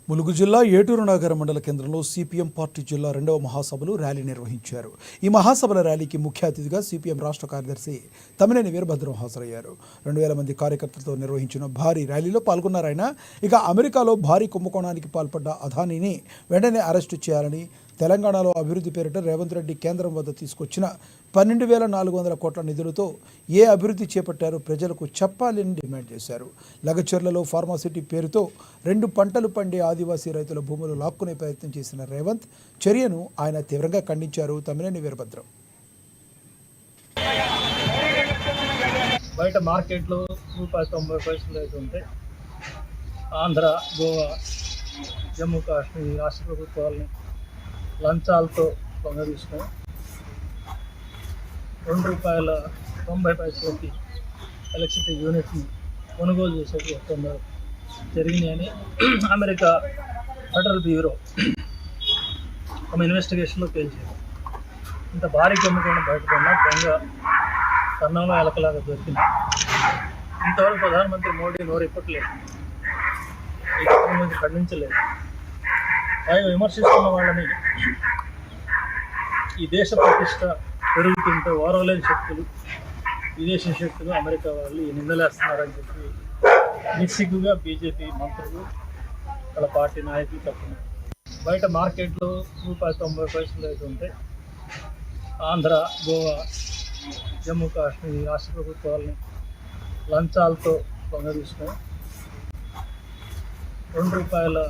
ములుగు జిల్లా ఏటూరు నగర మండల కేంద్రంలో సిపిఎం పార్టీ జిల్లా 2వ మహాసభలు ర్యాలీ నిర్వహించారు. ఈ మహాసభల ర్యాలీకి ముఖ్య అతిథిగా సిపిఎం రాష్ట్ర కార్యదర్శి తమ్మినేని వీరభద్రం హాజరయ్యారు. 2000 మంది కార్యకర్తలతో నిర్వహించిన భారీ ర్యాలీలో పాల్గొన్నారు ఆయన. ఇక అమెరికాలో భారీ కుంభకోణానికి పాల్పడ్డ అదానీని వెంటనే అరెస్టు చేయాలని, తెలంగాణలో అభివృద్ధి పేరిట రేవంత్ రెడ్డి కేంద్రం వద్ద తీసుకొచ్చిన 12,400 కోట్ల నిధులతో ఏ అభివృద్ధి చేపట్టారో ప్రజలకు చెప్పాలని డిమాండ్ చేశారు. లగచర్లలో ఫార్మాసిటీ పేరుతో 2 పంటలు పండే ఆదివాసీ రైతుల భూములు లాక్కునే ప్రయత్నం చేసిన రేవంత్ చర్యను ఆయన తీవ్రంగా ఖండించారు. తమ్మినేని వీరభద్రం. బయట మార్కెట్లో ₹90 అయితే ఉంటే ఆంధ్ర, గోవా, జమ్మూ కాశ్మీర్ రాష్ట్ర ప్రభుత్వాలని లంచాలతో పొంగ తీసుకొని ₹2.90 ఎలక్ట్రిసిటీ యూనిట్ని కొనుగోలు చేసే ఒప్పందాలు జరిగినాయని అమెరికా ఫెడరల్ బ్యూరో ఒక ఇన్వెస్టిగేషన్లో తేల్చింది. ఇంత భారీ కుంభకోణం బయటపడినా దొంగ కన్నంలో ఎలకలాగా దొరికింది. ఇంతవరకు ప్రధానమంత్రి మోడీ నోరెప్పట్లేదు, ఈ కుటుంబం నుంచి ఖండించలేదు. పైగా విమర్శిస్తున్న వాళ్ళని ఈ దేశ ప్రతిష్ట పెరుగుతుంటే ఓరవలేని శక్తులు, విదేశీ శక్తులు, అమెరికా వాళ్ళు ఈ నిందలేస్తున్నారని చెప్పి నిస్సిగ్గుగా బీజేపీ మంత్రులు, వాళ్ళ పార్టీ నాయకులు చెప్తున్నారు. బయట మార్కెట్లో ₹90 అయితే ఉంటే ఆంధ్ర, గోవా, జమ్మూ కాశ్మీర్ రాష్ట్ర ప్రభుత్వాలని లంచాలతో పొంగ తీసుకొని ₹2